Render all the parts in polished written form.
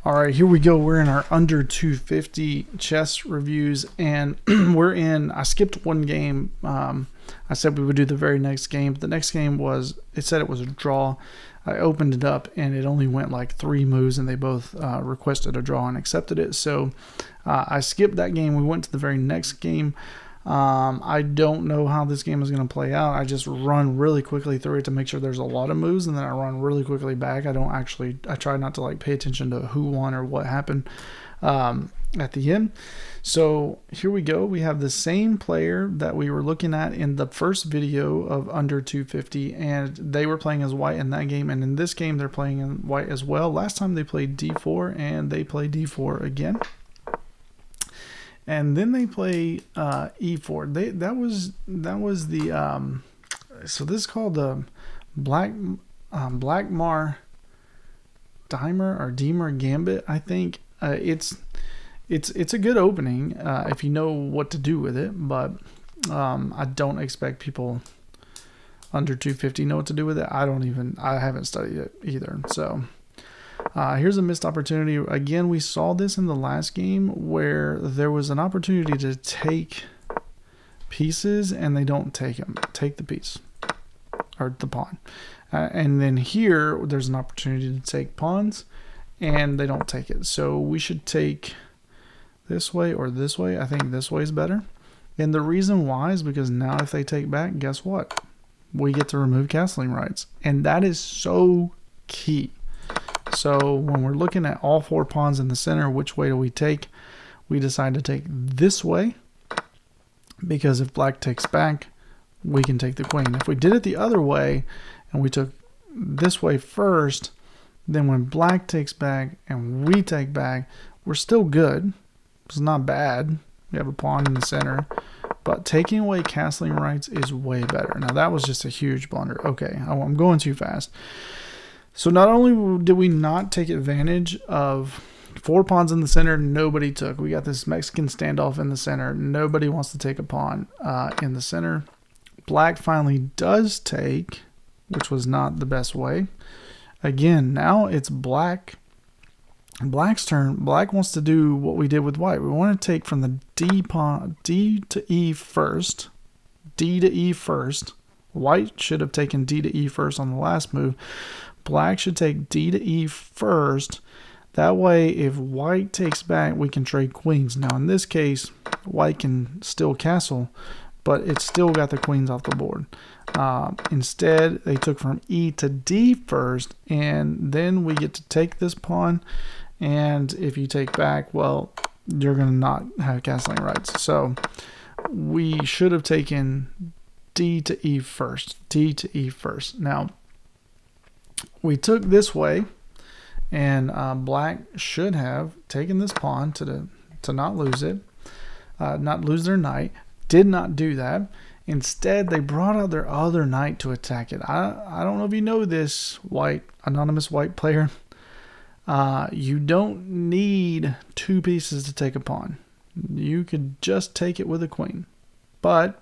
All right, here we go. We're in our under 250 chess reviews, and I skipped one game. I said we would do the very next game. The next game it said it was a draw. I opened it up, and it only went like 3 moves, and they both requested a draw and accepted it. So I skipped that game. We went to the very next game. I don't know how this game is going to play out. I just run really quickly through it to make sure there's a lot of moves, and then I run really quickly back. I try not to like pay attention to who won or what happened at the end. So here we go. We have the same player that we were looking at in the first video of under 250, and they were playing as white in that game, and in this game they're playing in white as well. Last time they played d4, and they play d4 again. And then they play e4. That was the so this is called the Blackmar Diemer Gambit. I think it's a good opening if you know what to do with it, but I don't expect people under 250 know what to do with it. I haven't studied it either. So here's a missed opportunity. Again, we saw this in the last game where there was an opportunity to take pieces and they don't take them. Take the piece or the pawn. And then here there's an opportunity to take pawns and they don't take it. So we should take this way or this way. I think this way is better. And the reason why is because now if they take back, guess what? We get to remove castling rights. And that is so key. So when we're looking at all 4 pawns in the center, which way do we take? We decide to take this way because if black takes back, we can take the queen. If we did it the other way and we took this way first, then when black takes back and we take back, we're still good. It's not bad. We have a pawn in the center, but taking away castling rights is way better. Now that was just a huge blunder. Okay, I'm going too fast. So not only did we not take advantage of 4 pawns in the center, nobody took. We got this Mexican standoff in the center. Nobody wants to take a pawn in the center. Black finally does take, which was not the best way. Again, now it's black's turn. Black wants to do what we did with white. We want to take from the D to E first. D to E first. White should have taken D to E first on the last move. Black should take D to E first. That way, if white takes back, we can trade queens. Now, in this case, white can still castle, but it's still got the queens off the board. Instead, they took from E to D first, and then we get to take this pawn. And if you take back, well, you're going to not have castling rights. So we should have taken D to E first. D to E first. Now, we took this way, and black should have taken this pawn to not lose it, not lose their knight. Did not do that. Instead, they brought out their other knight to attack it. I don't know if you know this, anonymous white player. You don't need 2 pieces to take a pawn. You could just take it with a queen. But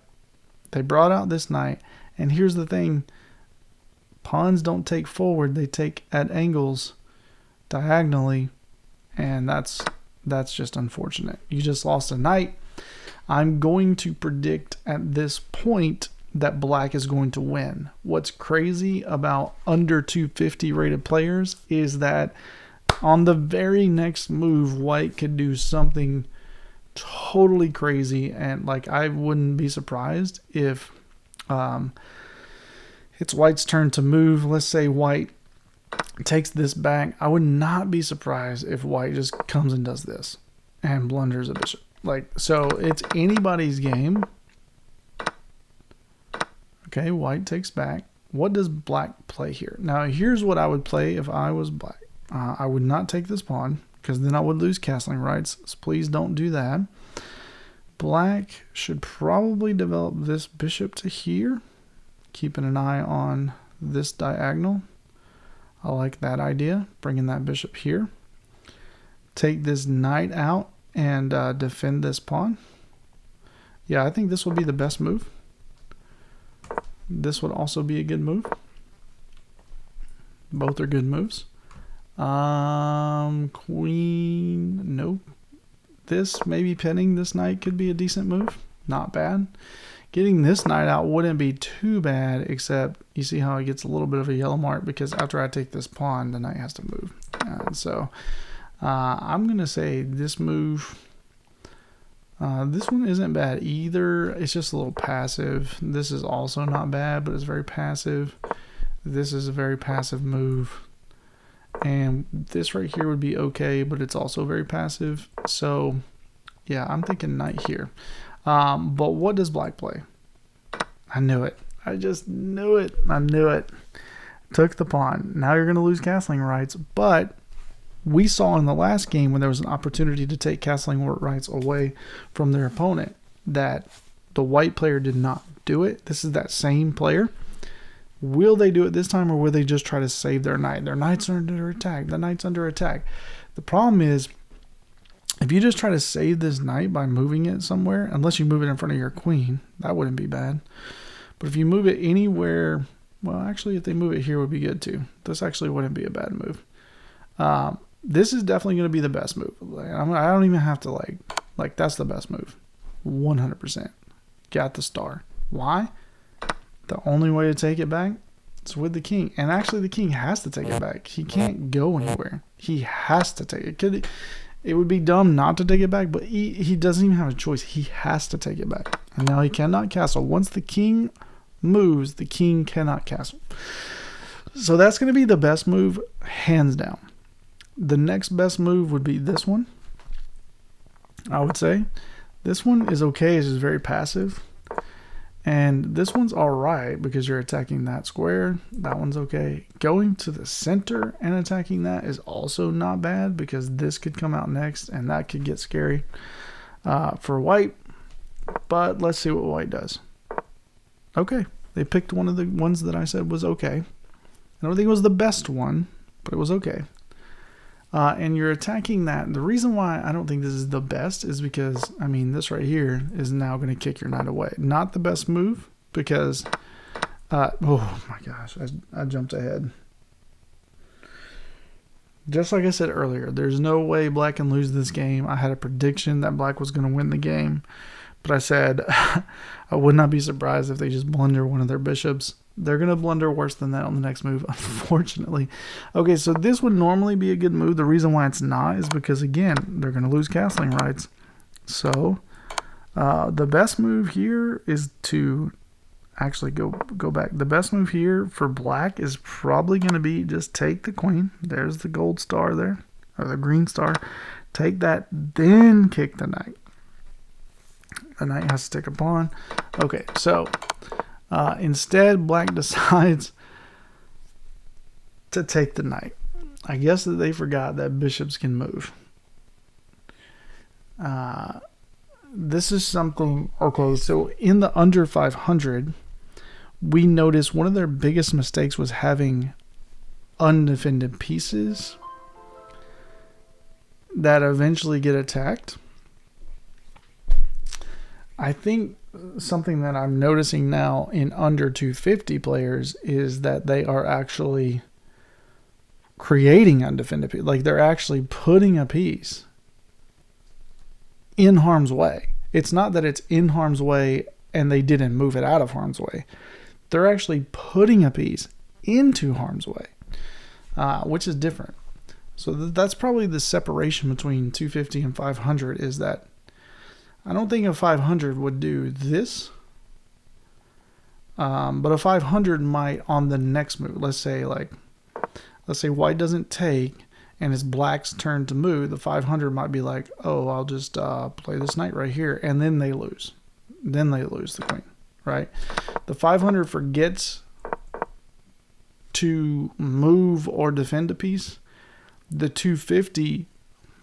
they brought out this knight, and here's the thing. Pawns don't take forward, they take at angles diagonally, and that's just unfortunate. You just lost a knight. I'm going to predict at this point that black is going to win. What's crazy about under 250 rated players is that on the very next move, white could do something totally crazy, and like I wouldn't be surprised if it's white's turn to move. Let's say white takes this back. I would not be surprised if white just comes and does this and blunders a bishop. So it's anybody's game. Okay, white takes back. What does black play here? Now, here's what I would play if I was black. I would not take this pawn because then I would lose castling rights. So please don't do that. Black should probably develop this bishop to here, keeping an eye on this diagonal. I like that idea, bringing that bishop here. Take this knight out and defend this pawn. Yeah, I think this will be the best move. This would also be a good move. Both are good moves. Queen, nope. This, maybe pinning this knight could be a decent move. Not bad. Getting this knight out wouldn't be too bad, except you see how it gets a little bit of a yellow mark because after I take this pawn, the knight has to move. So I'm going to say this move, this one isn't bad either. It's just a little passive. This is also not bad, but it's very passive. This is a very passive move. And this right here would be okay, but it's also very passive. So yeah, I'm thinking knight here. But what does black play? I knew it. I just knew it. I knew it. Took the pawn. Now you're going to lose castling rights. But we saw in the last game when there was an opportunity to take castling rights away from their opponent that the white player did not do it. This is that same player. Will they do it this time, or will they just try to save their knight? Their knight's under attack. The knight's under attack. The problem is, if you just try to save this knight by moving it somewhere, unless you move it in front of your queen, that wouldn't be bad. But if you move it anywhere, well, actually, if they move it here, would be good too. This actually wouldn't be a bad move. This is definitely going to be the best move. I don't even have to like that's the best move. 100%. Got the star. Why? The only way to take it back is with the king. And actually, the king has to take it back. He can't go anywhere. He has to take it. It would be dumb not to take it back, but he doesn't even have a choice. He has to take it back. And now he cannot castle. Once the king moves, the king cannot castle. So that's going to be the best move, hands down. The next best move would be this one, I would say. This one is okay. It's just very passive. And this one's all right because you're attacking that square. That one's okay. Going to the center and attacking that is also not bad because this could come out next and that could get scary for white. But let's see what white does. Okay. They picked one of the ones that I said was okay. I don't think it was the best one, but it was okay. And you're attacking that. The reason why I don't think this is the best is because, I mean, this right here is now going to kick your knight away. Not the best move because, oh my gosh, I jumped ahead. Just like I said earlier, there's no way black can lose this game. I had a prediction that black was going to win the game. But I said I would not be surprised if they just blunder one of their bishops. They're going to blunder worse than that on the next move, unfortunately. Okay, so this would normally be a good move. The reason why it's not is because, again, they're going to lose castling rights. So the best move here is to actually go back. The best move here for black is probably going to be just take the queen. There's the gold star there, or the green star. Take that, then kick the knight. The knight has to take a pawn. Okay, so instead, black decides to take the knight. I guess that they forgot that bishops can move. This is something, okay, so in the under 500, we noticed one of their biggest mistakes was having undefended pieces that eventually get attacked. I think something that I'm noticing now in under 250 players is that they are actually creating undefended pieces. Like they're actually putting a piece in harm's way. It's not that it's in harm's way and they didn't move it out of harm's way. They're actually putting a piece into harm's way, which is different. So that's probably the separation between 250 and 500 is that I don't think a 500 would do this, but a 500 might on the next move. Let's say white doesn't take and it's black's turn to move. The 500 might be like, oh, I'll just play this knight right here, and then they lose. Then they lose the queen, right? The 500 forgets to move or defend a piece. The 250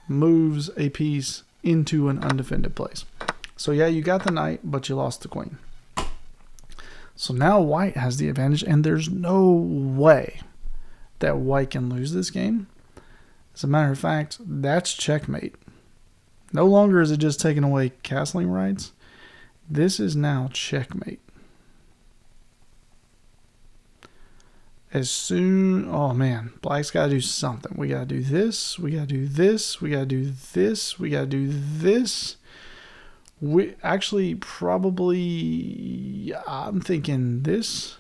moves a piece into an undefended place. So yeah, you got the knight, but you lost the queen. So now white has the advantage, and there's no way that white can lose this game. As a matter of fact, that's checkmate. No longer is it just taking away castling rights. This is now checkmate. As soon, oh man, black's got to do something. We got to do this. We got to do this. We got to do this. We got to do this. We actually probably, I'm thinking this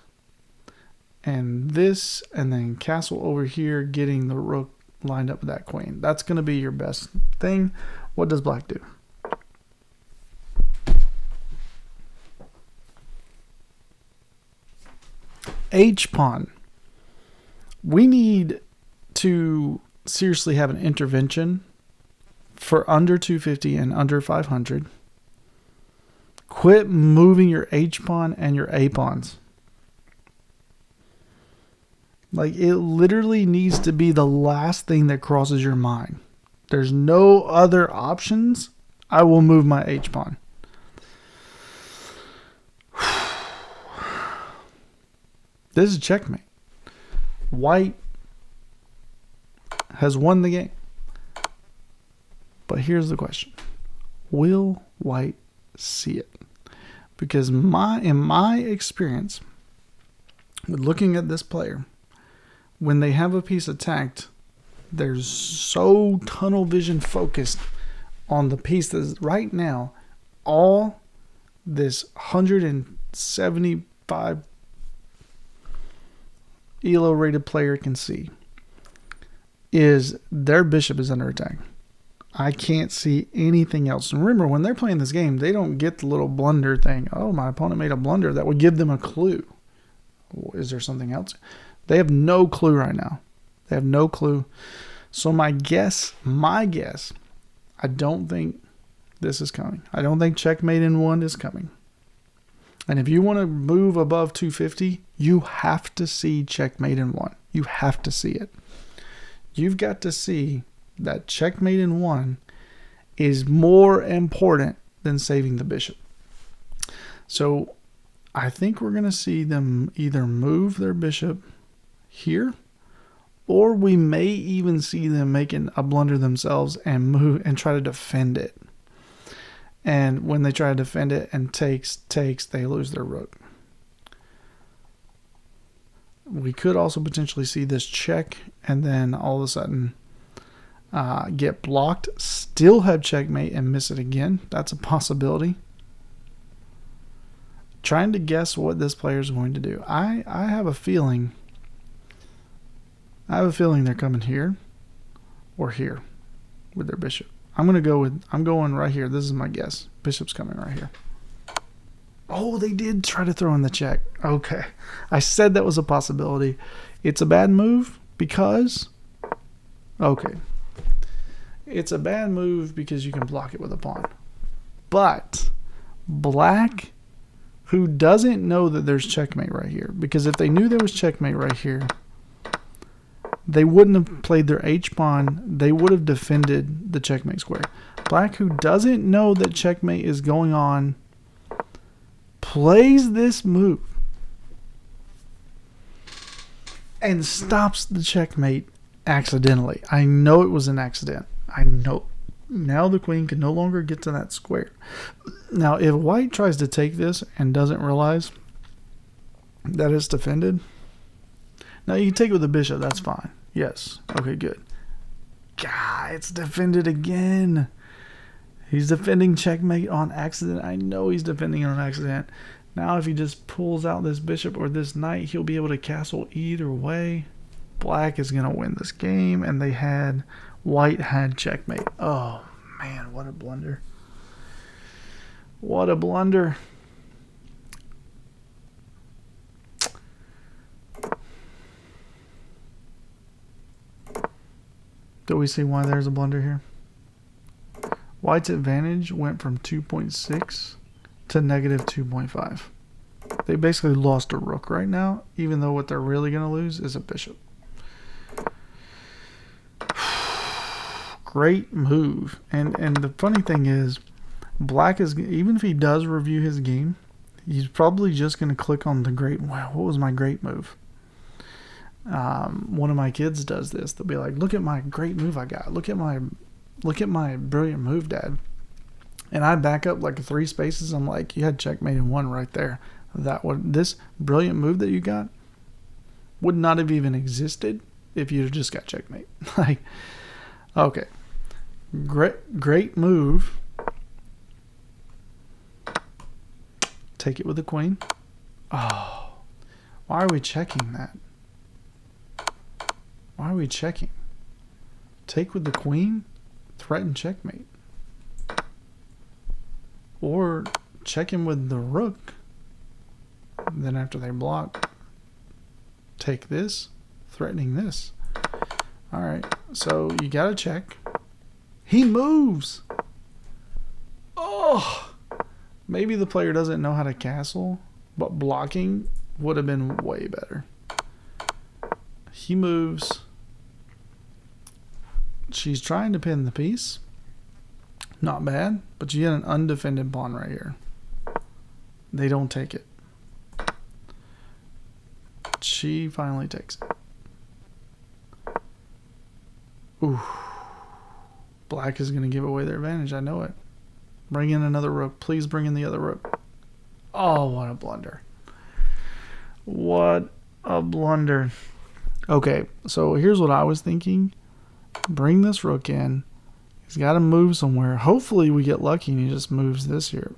and this, and then castle over here, getting the rook lined up with that queen. That's going to be your best thing. What does black do? H pawn. We need to seriously have an intervention for under 250 and under 500. Quit moving your H pawn and your A pawns. Like, it literally needs to be the last thing that crosses your mind. There's no other options. I will move my H pawn. This is checkmate. White has won the game. But here's the question. Will white see it? Because in my experience with looking at this player, when they have a piece attacked, they're so tunnel vision focused on the piece that is right now, all this 175 ELO rated player can see is their bishop is under attack. I can't see anything else. And remember, when they're playing this game, they don't get the little blunder thing. Oh, my opponent made a blunder. That would give them a clue. Is there something else? They have no clue right now. They have no clue. So my guess, I don't think this is coming. I don't think checkmate in one is coming. And if you want to move above 250, you have to see checkmate in one. You have to see it. You've got to see that checkmate in one is more important than saving the bishop. So I think we're going to see them either move their bishop here, or we may even see them making a blunder themselves and move and try to defend it. And when they try to defend it and takes, they lose their rook. We could also potentially see this check and then all of a sudden get blocked, still have checkmate and miss it again. That's a possibility. Trying to guess what this player is going to do. I have a feeling. They're coming here or here with their bishop. I'm going right here. This is my guess. Bishop's coming right here. Oh, they did try to throw in the check. Okay. I said that was a possibility. It's a bad move because... Okay. It's a bad move because you can block it with a pawn. But black, who doesn't know that there's checkmate right here, because if they knew there was checkmate right here, they wouldn't have played their H-pawn. They would have defended the checkmate square. Black, who doesn't know that checkmate is going on, plays this move and stops the checkmate accidentally. I know it was an accident. I know. Now the queen can no longer get to that square. Now, if white tries to take this and doesn't realize that it's defended, now you can take it with the bishop. That's fine. Yes. Okay, good. God, it's defended again. He's defending checkmate on accident. I know he's defending on accident. Now if he just pulls out this bishop or this knight, he'll be able to castle either way. Black is going to win this game, and white had checkmate. Oh, man, what a blunder. What a blunder. Do we see why there's a blunder here? White's advantage went from 2.6 to negative 2.5. They basically lost a rook right now, even though what they're really going to lose is a bishop. Great move. And the funny thing is, black is, even if he does review his game, he's probably just going to click on the great, wow, what was my great move? One of my kids does this. They'll be like, look at my great move I got. Look at my brilliant move, Dad. And I back up like 3 spaces. I'm like, you had checkmate in one right there. This brilliant move that you got, would not have even existed if you'd have just got checkmate. Like, okay, great move. Take it with the queen. Oh, why are we checking that? Why are we checking? Take with the queen, threaten checkmate. Or check him with the rook. Then after they block, take this, threatening this. Alright, so you gotta check. He moves! Oh! Maybe the player doesn't know how to castle, but blocking would have been way better. He moves. She's trying to pin the piece. Not bad, but you get an undefended pawn right here. They don't take it. She finally takes it. Ooh. Black is going to give away their advantage. I know it. Bring in another rook. Please bring in the other rook. Oh, what a blunder. What a blunder. Okay, so here's what I was thinking. Bring this rook in. He's got to move somewhere. Hopefully we get lucky and he just moves this here.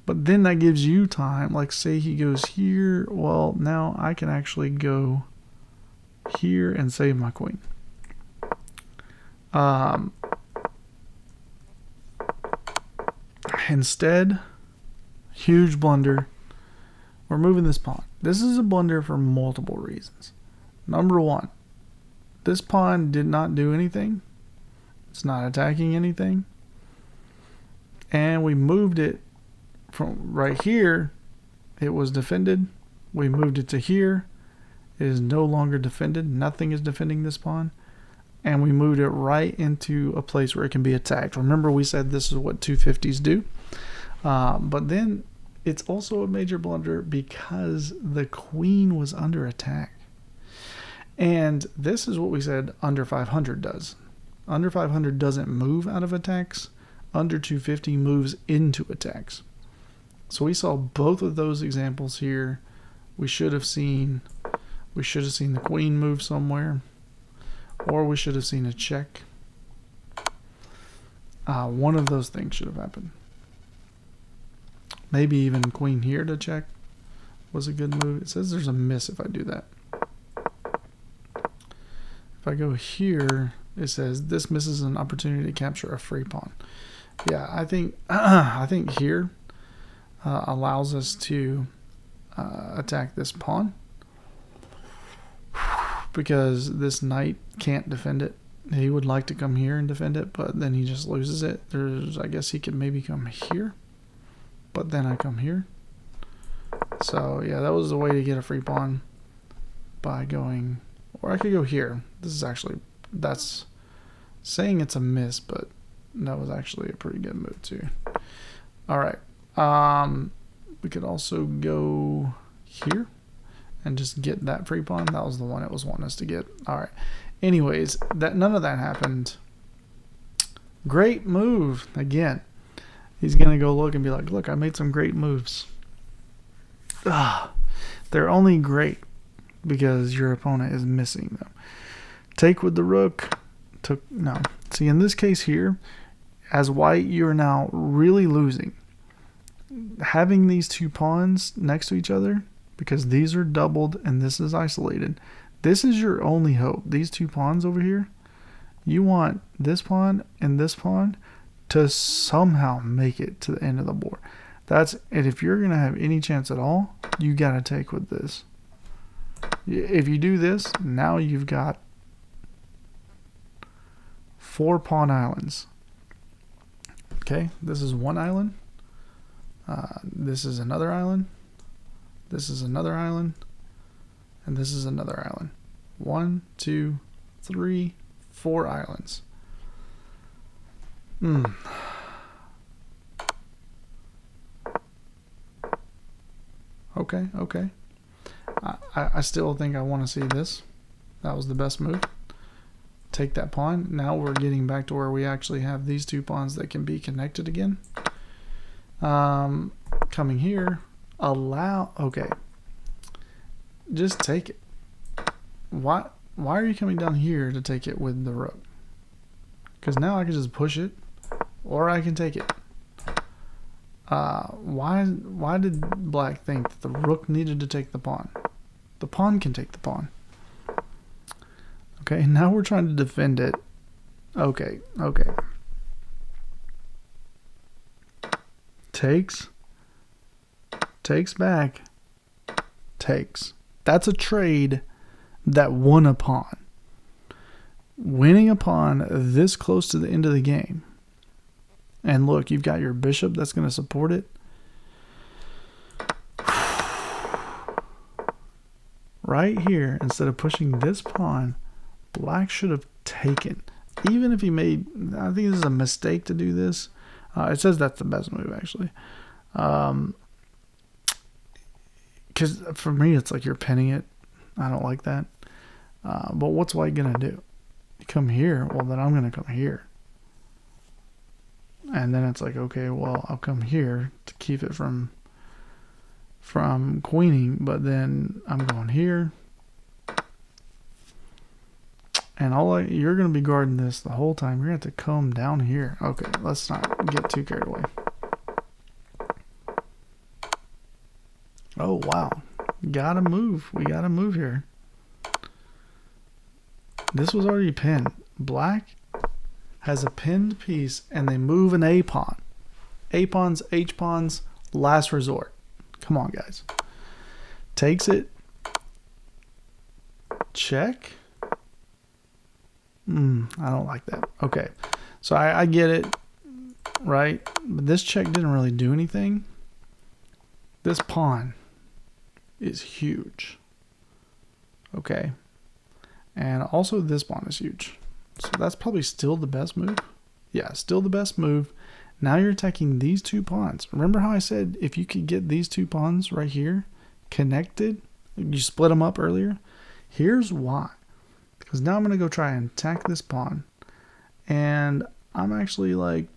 But then that gives you time. Like, say he goes here. Well, now I can actually go here and save my queen. Instead, huge blunder. We're moving this pawn. This is a blunder for multiple reasons. Number one, this pawn did not do anything. It's not attacking anything. And we moved it from right here. It was defended. We moved it to here. It is no longer defended. Nothing is defending this pawn. And we moved it right into a place where it can be attacked. Remember, we said this is what 250s do. But then it's also a major blunder because the queen was under attack. And this is what we said under 500 does. Under 500 doesn't move out of attacks. Under 250 moves into attacks. So we saw both of those examples here. We should have seen the queen move somewhere. Or we should have seen a check. One of those things should have happened. Maybe even queen here to check was a good move. It says there's a miss if I do that. If I go here, it says this misses an opportunity to capture a free pawn. Yeah, I think here allows us to attack this pawn because this knight can't defend it. He would like to come here and defend it, but then he just loses it. I guess he could maybe come here, but then I come here. So yeah, that was the way to get a free pawn by going, or I could go here. This is actually, that's saying it's a miss, but that was actually a pretty good move too. All right. We could also go here and just get that free pawn. That was the one it was wanting us to get. All right. Anyways, none of that happened. Great move. Again, he's going to go look and be like, look, I made some great moves. They're only great because your opponent is missing them. Take with the rook. No. See, in this case here, as white, you are now really losing. Having these two pawns next to each other, because these are doubled and this is isolated, this is your only hope. These two pawns over here, you want this pawn and this pawn to somehow make it to the end of the board. And if you're going to have any chance at all, you got to take with this. If you do this, now you've got 4 pawn islands. Okay, this is one island. This is another island. This is another island. And this is another island. 1, 2, 3, 4 islands. Okay. I still think I want to see this. That was the best move. Take that pawn. Now we're getting back to where we actually have these two pawns that can be connected again. Coming here. Okay. Just take it. Why are you coming down here to take it with the rook? Because now I can just push it, or I can take it. Why did black think that the rook needed to take the pawn? The pawn can take the pawn. Okay, now we're trying to defend it. Okay. Takes back, takes. That's a trade that won a pawn. Winning a pawn this close to the end of the game. And look, you've got your bishop that's going to support it. Right here, instead of pushing this pawn, black should have taken. Even if he made, I think this is a mistake to do this. It says that's the best move, actually. Because for me, it's like you're pinning it. I don't like that. But what's white going to do? You come here. Well, then I'm going to come here. And then it's like, okay, well, I'll come here to keep it from queening. But then I'm going here. And you're going to be guarding this the whole time. You're going to have to come down here. Okay, let's not get too carried away. Oh, wow. Gotta move. We gotta move here. This was already pinned. Black has a pinned piece, and they move an A pawn. A pawns, H pawns, last resort. Come on, guys. Takes it. Check. I don't like that. Okay. So I get it, right? But this check didn't really do anything. This pawn is huge. Okay. And also this pawn is huge. So that's probably still the best move. Yeah, still the best move. Now you're attacking these two pawns. Remember how I said if you could get these two pawns right here connected, you split them up earlier? Here's why. Because now I'm going to go try and attack this pawn. And I'm actually like,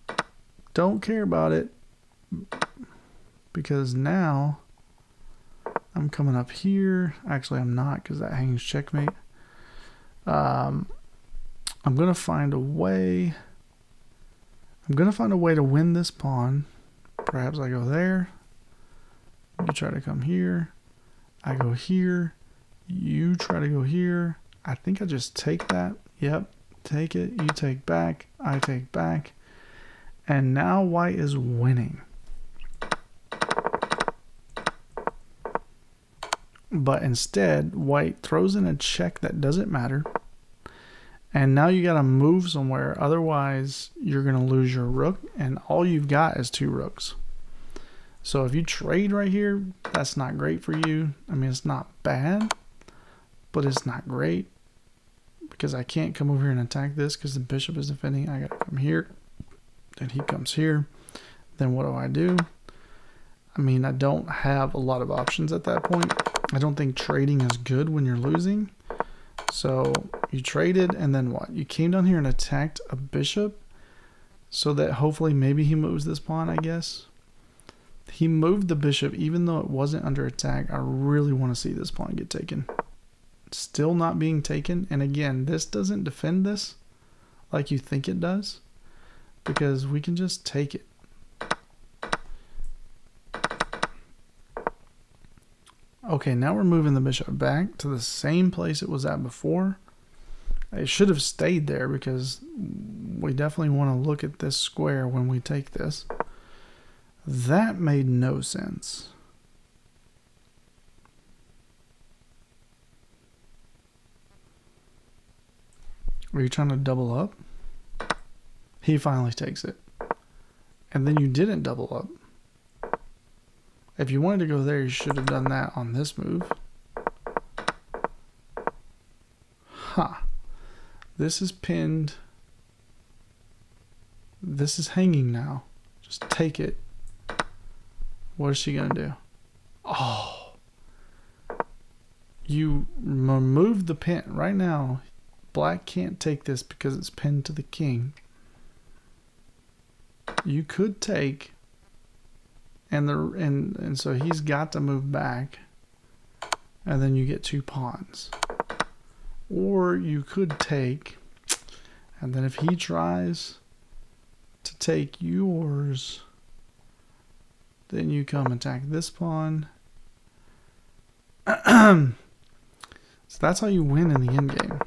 don't care about it. Because now I'm coming up here. Actually, I'm not, because that hangs checkmate. I'm going to find a way. I'm going to find a way to win this pawn. Perhaps I go there. You try to come here. I go here. You try to go here. I think I just take that. Yep. Take it. You take back. I take back. And now white is winning. But instead, white throws in a check that doesn't matter. And now you got to move somewhere. Otherwise, you're going to lose your rook. And all you've got is two rooks. So if you trade right here, that's not great for you. I mean, it's not bad, but it's not great. Because I can't come over here and attack this because the bishop is defending. I got to come here. Then he comes here. Then what do? I mean, I don't have a lot of options at that point. I don't think trading is good when you're losing. So you traded, and then what? You came down here and attacked a bishop so that hopefully maybe he moves this pawn, I guess. He moved the bishop even though it wasn't under attack. I really want to see this pawn get taken. Still not being taken. And again, this doesn't defend this like you think it does, because we can just take it. Okay, now we're moving the bishop back to the same place it was at before. It should have stayed there because we definitely want to look at this square when we take this. That made no sense. Are you trying to double up? He finally takes it. And then you didn't double up. If you wanted to go there, you should have done that on this move. This is pinned. This is hanging now. Just take it. What is she going to do? Oh. You removed the pin. Right now, black can't take this because it's pinned to the king. You could take... And so he's got to move back. and then you get 2 pawns. Or you could take, and then if he tries to take yours, then you come attack this pawn. So that's how you win in the endgame,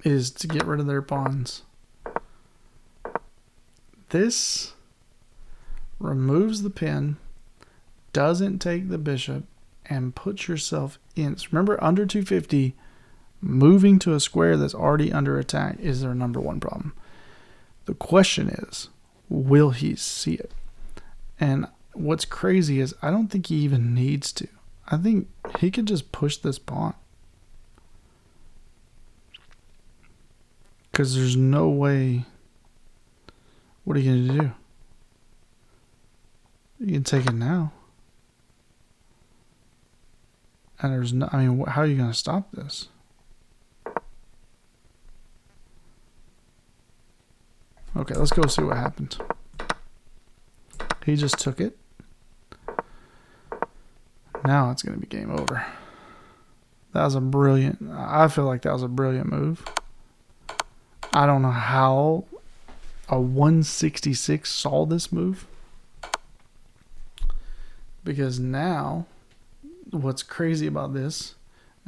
is to get rid of their pawns. This removes the pin, doesn't take the bishop, and puts yourself in. So remember, under 250, moving to a square that's already under attack is their #1 problem. The question is, will he see it? And what's crazy is I don't think he even needs to. I think he could just push this pawn. Because there's no way. What are you going to do? You can take it now. And there's no, I mean, how are you going to stop this? Okay, let's go see what happened. He just took it. Now it's going to be game over. That was a brilliant, I feel like that was a brilliant move. I don't know how a 166 saw this move. Because now, what's crazy about this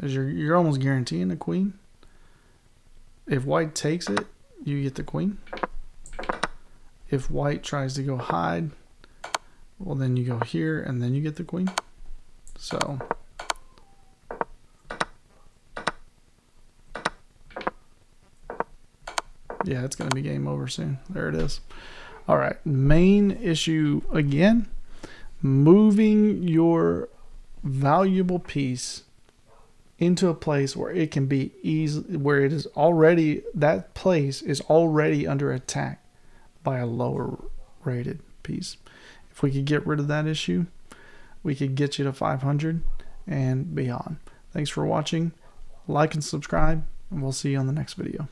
is you're almost guaranteeing the queen. If white takes it, you get the queen. If white tries to go hide, well, then you go here and then you get the queen. So yeah, it's going to be game over soon. There it is. All right, main issue again, moving your valuable piece into a place where it can be easy, where it is already, that place is already under attack by a lower rated piece. If we could get rid of that issue, we could get you to 500 and beyond. Thanks for watching. Like and subscribe, and we'll see you on the next video.